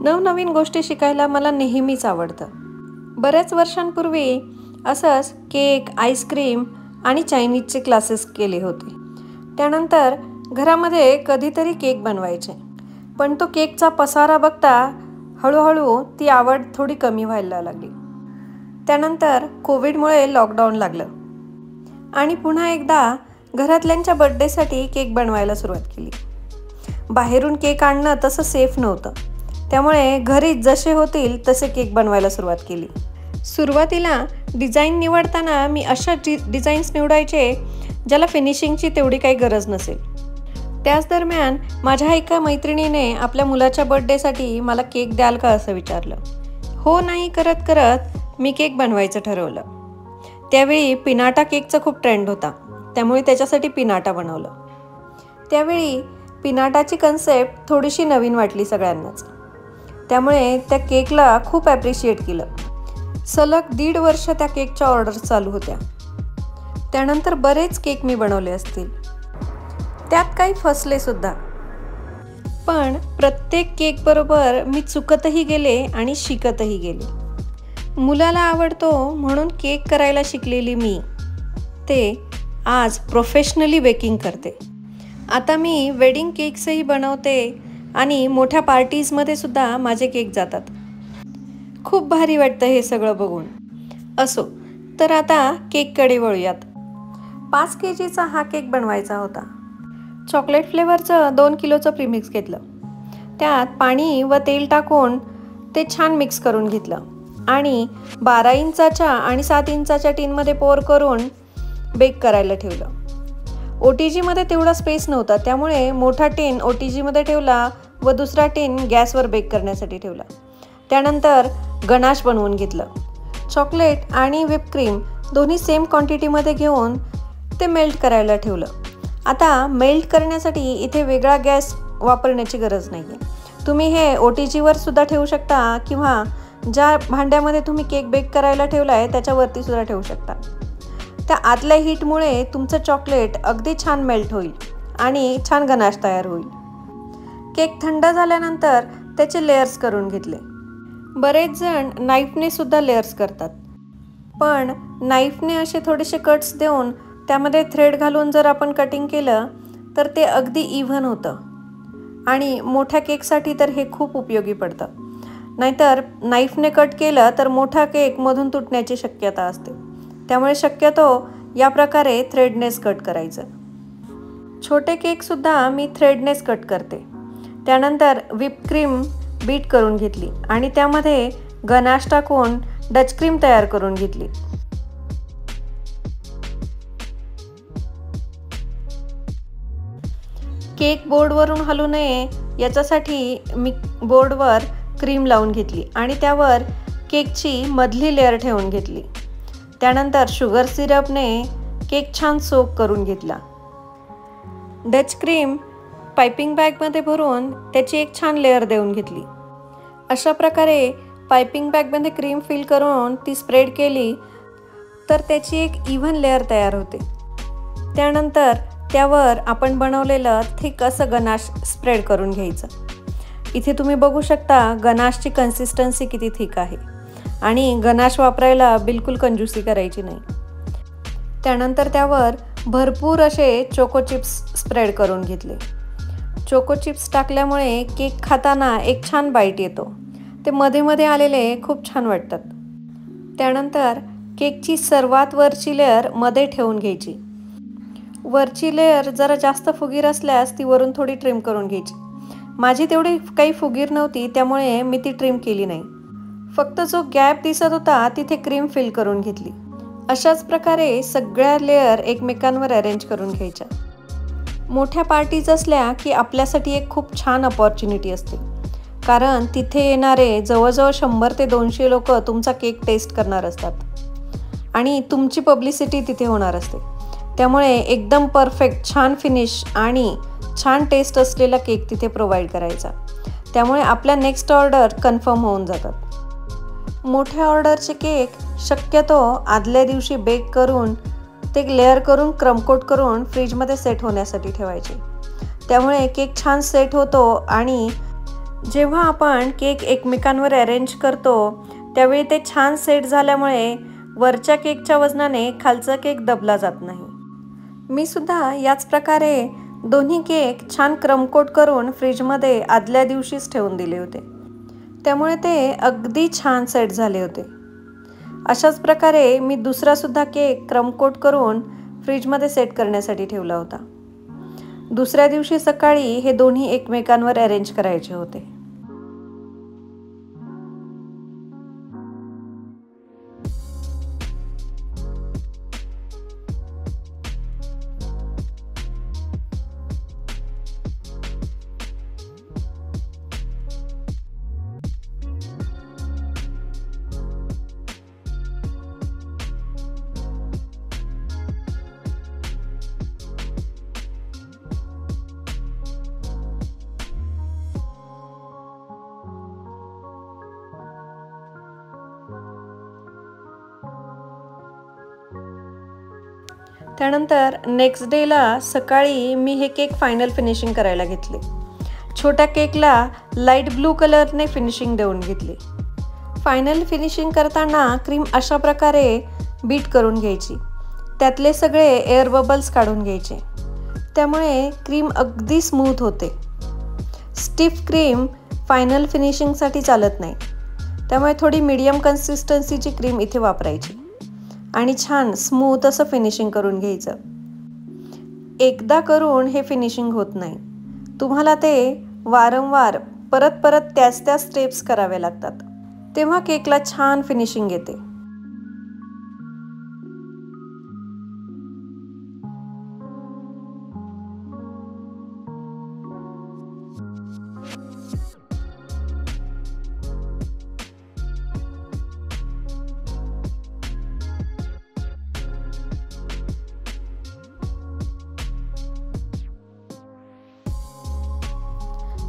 नवनवीन गोष्टी शिकायला मला नेहमीच आवडतं. बऱ्याच वर्षांपूर्वी असंच केक, आईस्क्रीम आणि चायनीजचे क्लासेस केले होते. त्यानंतर घरामध्ये कधीतरी केक बनवायचे. पण तो केकचा पसारा बघता हळूहळू ती आवड थोडी कमी व्हायला लागली. त्यानंतर कोविडमुळे लॉकडाऊन लागलं आणि पुन्हा एकदा घरातल्यांच्या बर्थडेसाठी केक बनवायला सुरुवात केली. बाहेरून केक आणणं तसं सेफ नव्हतं, त्यामुळे घरीच जसे होतील तसे केक बनवायला सुरुवात केली. सुरुवातीला डिझाईन निवडताना मी अशा डिझाईन्स निवडायचे ज्याला फिनिशिंगची तेवढी काही गरज नसेल. त्याच दरम्यान माझ्या एका मैत्रिणीने आपल्या मुलाच्या बर्थडेसाठी मला केक द्याल का असं विचारलं. हो नाही करत करत मी केक बनवायचं ठरवलं. त्यावेळी पिनाटा केकचा खूप ट्रेंड होता, त्यामुळे त्याच्यासाठी पिनाटा बनवलं. त्यावेळी पिनाटाची कन्सेप्ट थोडीशी नवीन वाटली सगळ्यांनाच, त्यामुळे त्या केकला खूप ॲप्रिशिएट केलं. सलग 1.5 वर्ष त्या केकच्या ऑर्डर्स चालू होत्या. त्यानंतर बरेच केक मी बनवले असतील, त्यात काही फसले सुद्धा. पण प्रत्येक केकबरोबर मी चुकतही गेले आणि शिकतही गेले. मुलाला आवडतो म्हणून केक करायला शिकलेली मी ते आज प्रोफेशनली बेकिंग करते. आता मी वेडिंग केक्सही बनवते आणि मोठ्या पार्टीजमध्ये सुद्धा माझे केक जातात. खूप भारी वाटतं हे सगळं बघून. असो, तर आता केककडे वळूयात. 5 kgचा हा केक बनवायचा होता. चॉकलेट फ्लेवरचं 2 किलोचं प्रीमिक्स घेतलं. त्यात पाणी व तेल टाकून ते छान मिक्स करून घेतलं आणि 12 इंचाच्या आणि 7 इंचाच्या टीनमध्ये पोर करून बेक करायला ठेवलं. OTGमध्ये तेवढा स्पेस नव्हता, त्यामुळे मोठा टीन OTGमध्ये ठेवला व दुसरा टीन गॅसवर बेक करण्यासाठी ठेवला. त्यानंतर गनाश बनवून घेतलं. चॉकलेट आणि व्हिप क्रीम दोन्ही सेम क्वांटिटीमध्ये घेऊन ते मेल्ट करायला ठेवलं. आता मेल्ट करण्यासाठी इथे वेगळा गॅस वापरण्याची गरज नाही आहे. तुम्ही हे OTGवर सुद्धा ठेवू शकता किंवा ज्या भांड्यामध्ये तुम्ही केक बेक करायला ठेवला आहे त्याच्यावरती सुद्धा ठेवू शकता. त्या आतल्या हीटमुळे तुमचं चॉकलेट अगदी छान मेल्ट होईल आणि छान गनाश तयार होईल. केक थंड झाल्यानंतर त्याचे लेयर्स करून घेतले. बरेच जण नाईफने सुद्धा लेयर्स करतात, पण नाईफने असे थोडेसे कट्स देऊन त्यामध्ये थ्रेड घालून जर आपण कटिंग केलं तर ते अगदी इव्हन होतं आणि मोठ्या केकसाठी तर हे खूप उपयोगी पडतं. नाहीतर नाईफने कट केलं तर मोठा केक मधून तुटण्याची शक्यता असते, त्यामुळे शक्यतो या प्रकारे थ्रेडनेस कट करायचं. छोटे केकसुद्धा मी थ्रेडनेस कट करते. त्यानंतर व्हिप क्रीम बीट करून घेतली आणि त्यामध्ये गनाश टाकून डच क्रीम तयार करून घेतली. केक बोर्डवरून हलू नये याच्यासाठी मी बोर्डवर क्रीम लावून घेतली आणि त्यावर केकची मधली लेअर ठेवून घेतली. त्यानंतर शुगर सिरपने केक छान सोक करून घेतला. डच क्रीम पायपिंग बॅगमध्ये भरून त्याची एक छान लेअर देऊन घेतली. अशा प्रकारे पायपिंग बॅगमध्ये क्रीम फिल करून ती स्प्रेड केली तर त्याची एक इव्हन लेअर तयार होते. त्यानंतर त्यावर आपण बनवलेलं थिक असं गनाश स्प्रेड करून घ्यायचं. इथे तुम्ही बघू शकता गनाशची कन्सिस्टन्सी किती थिक आहे आणि गनाश वापरायला बिलकुल कंजूसी करायची नाही. त्यानंतर त्यावर भरपूर असे चोको चिप्स स्प्रेड करून घेतले. चोको चिप्स टाकल्यामुळे केक खाताना एक छान बाईट येतो. ते मध्ये मध्ये आलेले खूप छान वाटतात. त्यानंतर केकची सर्वात वरची लेअर मध्ये ठेवून घ्यायची. वरची लेअर जरा जास्त फुगीर असल्यास ती वरून थोडी ट्रिम करून घ्यायची. माझी तेवढी काही फुगीर नव्हती, त्यामुळे मी ती ट्रिम केली नाही. फक्त जो गॅप दिसत होता तिथे क्रीम फिल करून घेतली. अशाच प्रकारे सगळ्या लेअर एकमेकांवर अरेंज करून घ्यायच्या. मोठ्या पार्टीज असल्या की आपल्यासाठी एक खूप छान अपॉर्च्युनिटी असते, कारण तिथे येणारे जवळजवळ 100 ते 200 लोक तुमचा केक टेस्ट करणार असतात आणि तुमची पब्लिसिटी तिथे होणार असते. त्यामुळे एकदम परफेक्ट छान फिनिश आणि छान टेस्ट असलेला केक तिथे प्रोव्हाइड करायचा. त्यामुळे आपल्या नेक्स्ट ऑर्डर कन्फर्म होऊन जातात. मोठ्या ऑर्डरचे केक शक्यतो आदल्या दिवशी बेक करून ते लेअर करून क्रमकोट करून फ्रीजमध्ये सेट होण्यासाठी ठेवायचे. त्यामुळे केक छान सेट होतो आणि जेव्हा आपण केक एकमेकांवर अरेंज करतो त्यावेळी ते छान सेट झाल्यामुळे वरच्या केकच्या वजनाने खालचा केक दबला जात नाही. मी सुद्धा याच प्रकारे दोन्ही केक छान क्रमकोट करून फ्रीजमध्ये आदल्या दिवशीच ठेवून दिले होते. त्यामुळे ते अगदी छान सेट झाले होते. अशाच प्रकारे मी दुसरासुद्धा केक क्रमकोट करून फ्रीजमध्ये सेट करण्यासाठी ठेवला होता. दुसऱ्या दिवशी सकाळी हे दोन्ही एकमेकांवर अरेंज करायचे होते. त्यानंतर नेक्स्ट डेला सकाळी मी हे केक फायनल फिनिशिंग करायला घेतले. छोट्या केकला लाईट ब्लू कलरने फिनिशिंग देऊन घेतली. फायनल फिनिशिंग करताना क्रीम अशा प्रकारे बीट करून घ्यायची. त्यातले सगळे एअर बबल्स काढून घ्यायचे. त्यामुळे क्रीम अगदी स्मूथ होते. स्टिफ क्रीम फायनल फिनिशिंगसाठी चालत नाही. त्यामुळे थोडी मीडियम कन्सिस्टन्सीची क्रीम इथे वापरायची आणि छान स्मूथ असं फिनिशिंग करून घ्यायचं. एकदा करून हे फिनिशिंग होत नाही. तुम्हाला ते वारंवार परत त्याच स्टेप्स करावे लागतात. तेव्हा केकला छान फिनिशिंग येते.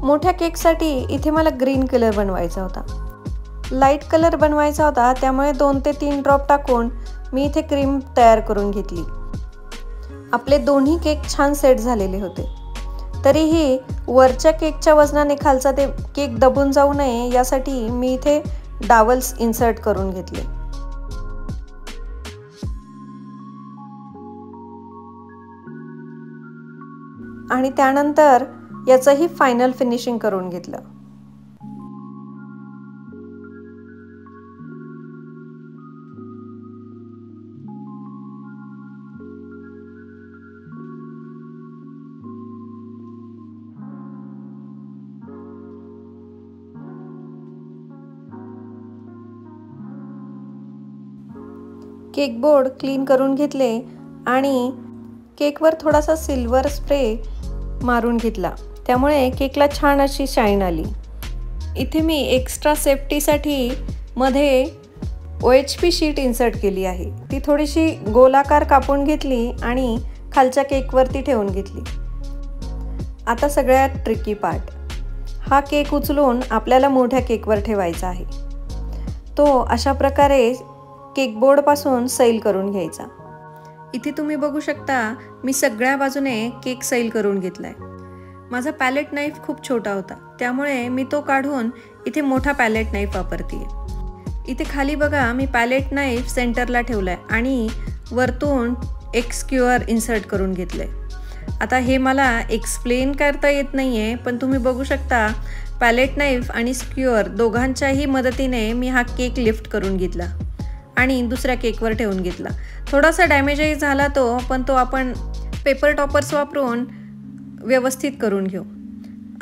मोठ्या केकसाठी इथे मला ग्रीन कलर बनवायचा होता. लाईट कलर बनवायचा होता. त्यामुळे 2 ते 3 ड्रॉप टाकून मी इथे क्रीम तयार करून घेतली. आपले दोन्ही केक छान सेट झालेले होते. तरीही वरच्या केकच्या वजनाने खालचा ते केक दबून जाऊ नये यासाठी मी इथे डावल्स इन्सर्ट करून घेतले. आणि त्यानंतर याचंही फायनल फिनिशिंग करून घेतलं. केक बोर्ड क्लीन करून घेतले आणि केकवर थोडासा सिल्वर स्प्रे मारून घेतला. त्यामुळे केकला छान अशी शाईन आली. इथे मी एक्स्ट्रा सेफ्टीसाठी मध्ये OHP शीट इन्सर्ट केली आहे. ती थोडीशी गोलाकार कापून घेतली आणि खालच्या केकवरती ठेवून घेतली. आता सगळ्यात ट्रिकी पार्ट. हा केक उचलून आपल्याला मोठ्या केकवर ठेवायचा आहे. तो अशा प्रकारे केक बोर्डपासून सैल करून घ्यायचा. इथे तुम्ही बघू शकता मी सगळ्या बाजूने केक सैल करून घेतलाय. माझा पॅलेट नाईफ खूप छोटा होता. त्यामुळे मी तो काढून इथे मोठा पॅलेट नाईफ वापरते. इथे खाली बघा मी पॅलेट नाईफ सेंटरला ठेवलाय आणि वरतून एक स्क्युअर इन्सर्ट करून घेतलंय. आता हे मला एक्सप्लेन करता येत नाहीये, पण तुम्ही बघू शकता पॅलेट नाईफ आणि स्क्युअर दोघांच्याही मदतीने मी हा केक लिफ्ट करून घेतला आणि दुसऱ्या केकवर ठेवून घेतला. थोडासा डॅमेजही झाला तो, पण तो आपण पेपर टॉपर्स वापरून व्यवस्थित करून घेऊ.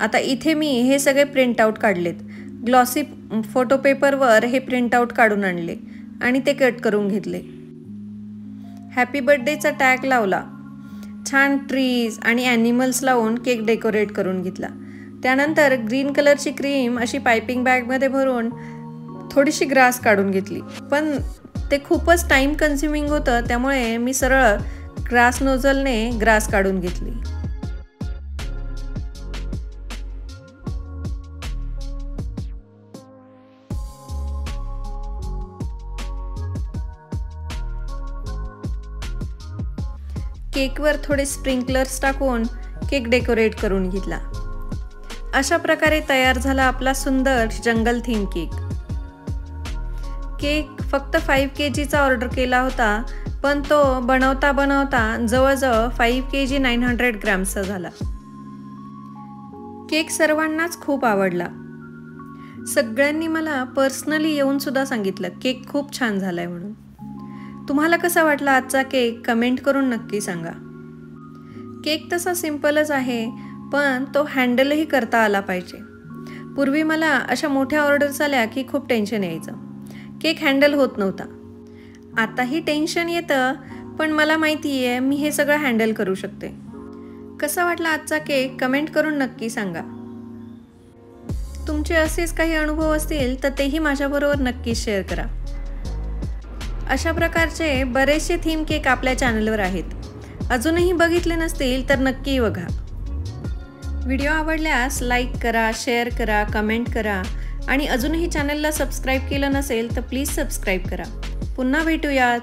आता इथे मी हे सगळे प्रिंटआउट काढलेत. ग्लॉसी फोटो पेपरवर हे प्रिंटआउट काढून आणले आणि ते कट करून घेतले. हॅपी बर्थडेचा टॅग लावला. छान ट्रीज आणि ॲनिमल्स लावून केक डेकोरेट करून घेतला. त्यानंतर ग्रीन कलरची क्रीम अशी पायपिंग बॅगमध्ये भरून थोडीशी ग्रास काढून घेतली. पण ते खूपच टाईम कन्झ्युमिंग होतं. त्यामुळे मी सरळ ग्रास नोझलने ग्रास काढून घेतली. केकवर थोडे स्प्रिंकलर्स टाकून केक डेकोरेट करून घेतला. अशा प्रकारे तयार झाला आपला सुंदर जंगल थीम केक. केक फक्त 5 kgचा ऑर्डर केला होता, पण तो बनवता बनवता जवळजवळ 5 kg 900 ग्रॅम्सचा झाला. केक सर्वांनाच खूप आवडला. सगळ्यांनी मला पर्सनली येऊन सुद्धा सांगितलं केक खूप छान झालाय म्हणून. तुम्हाला कसा वाटला आजचा केक कमेंट करून नक्की सांगा. केक तसा सिंपलच आहे, पण तो हँडलही करता आला पाहिजे. पूर्वी मला अशा मोठ्या ऑर्डर्स आल्या की खूप टेन्शन यायचं. केक हँडल होत नव्हता. आताही टेन्शन येतं, पण मला माहिती आहे मी हे सगळं हँडल करू शकते. कसा वाटला आजचा केक कमेंट करून नक्की सांगा. तुमचे असेच काही अनुभव असतील तर तेही माझ्याबरोबर नक्की शेअर करा. अशा प्रकारचे बरेचसे थीम केक आपल्या चॅनलवर आहेत. अजूनही बघितले नसतील तर नक्की बघा. व्हिडिओ आवडल्यास लाईक करा, शेअर करा, कमेंट करा आणि अजूनही चॅनलला सबस्क्राईब केलं नसेल तर प्लीज सबस्क्राईब करा. पुन्हा भेटूयात.